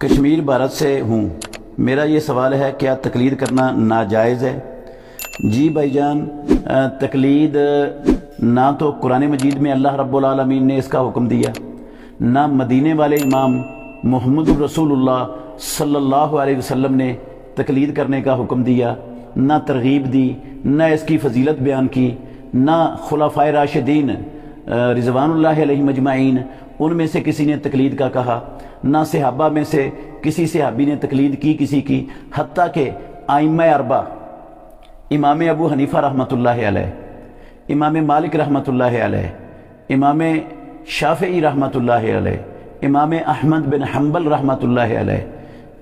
کشمیر بھارت سے ہوں۔ میرا یہ سوال ہے، کیا تقلید کرنا ناجائز ہے؟ جی بھائی جان، تقلید نہ تو قرآن مجید میں اللہ رب العالمین نے اس کا حکم دیا، نہ مدینے والے امام محمد رسول اللہ صلی اللہ علیہ وسلم نے تقلید کرنے کا حکم دیا، نہ ترغیب دی، نہ اس کی فضیلت بیان کی، نہ خلفائے راشدین رضوان اللہ علیہ مجمعین ان میں سے کسی نے تقلید کا کہا، نہ صحابہ میں سے کسی صحابی نے تقلید کی کسی کی، حتیٰ کہ ائمہ اربعہ امام ابو حنیفہ رحمۃ اللہ علیہ، امام مالک رحمۃ اللہ علیہ، امام شافعی رحمۃ اللہ علیہ، امام احمد بن حنبل رحمۃ اللہ علیہ،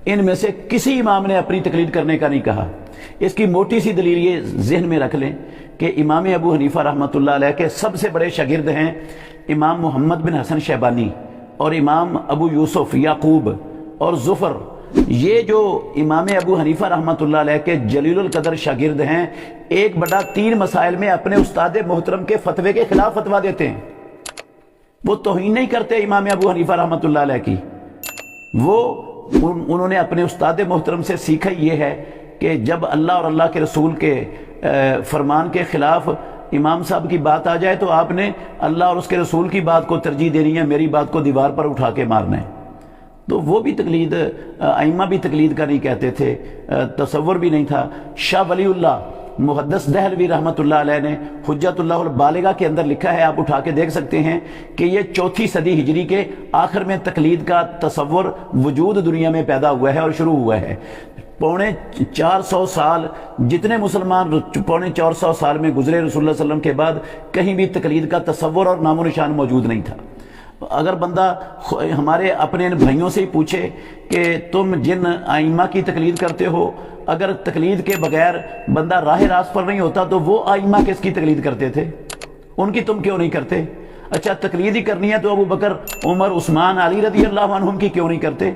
ان میں سے کسی امام نے اپنی تقلید کرنے کا نہیں کہا۔ اس کی موٹی سی دلیل یہ ذہن میں رکھ لیں کہ امام ابو حنیفہ رحمۃ اللہ علیہ کے سب سے بڑے شاگرد ہیں امام محمد بن حسن شیبانی اور امام ابو یوسف یعقوب اور ظفر۔ یہ جو امام ابو حنیفہ رحمۃ اللہ علیہ کے جلیل القدر شاگرد ہیں، 1/3 مسائل میں اپنے استاد محترم کے فتوے کے خلاف فتویٰ دیتے ہیں۔ وہ توہین نہیں کرتے امام ابو حنیفہ رحمۃ اللہ علیہ کی، انہوں نے اپنے استاد محترم سے سیکھا یہ ہے کہ جب اللہ اور اللہ کے رسول کے فرمان کے خلاف امام صاحب کی بات آ جائے تو آپ نے اللہ اور اس کے رسول کی بات کو ترجیح دینی ہے، میری بات کو دیوار پر اٹھا کے مارنا ہے۔ تو وہ بھی تقلید، ائمہ بھی تقلید کا نہیں کہتے تھے، تصور بھی نہیں تھا۔ شاہ ولی اللہ محدث دہلوی رحمۃ اللہ علیہ نے حجت اللہ البالغہ کے اندر لکھا ہے، آپ اٹھا کے دیکھ سکتے ہیں کہ یہ 4 صدی ہجری کے آخر میں تقلید کا تصور وجود دنیا میں پیدا ہوا ہے اور شروع ہوا ہے۔ 450 سال جتنے مسلمان 450 سال میں گزرے رسول اللہ صلی اللہ علیہ وسلم کے بعد، کہیں بھی تقلید کا تصور اور نام و نشان موجود نہیں تھا۔ اگر بندہ ہمارے اپنے بھائیوں سے ہی پوچھے کہ تم جن ائمہ کی تقلید کرتے ہو، اگر تقلید کے بغیر بندہ راہ راست پر نہیں ہوتا تو وہ ائمہ کس کی تقلید کرتے تھے؟ ان کی تم کیوں نہیں کرتے؟ اچھا تقلید ہی کرنی ہے تو ابو بکر، عمر، عثمان، علی رضی اللہ عنہم کی کیوں نہیں کرتے؟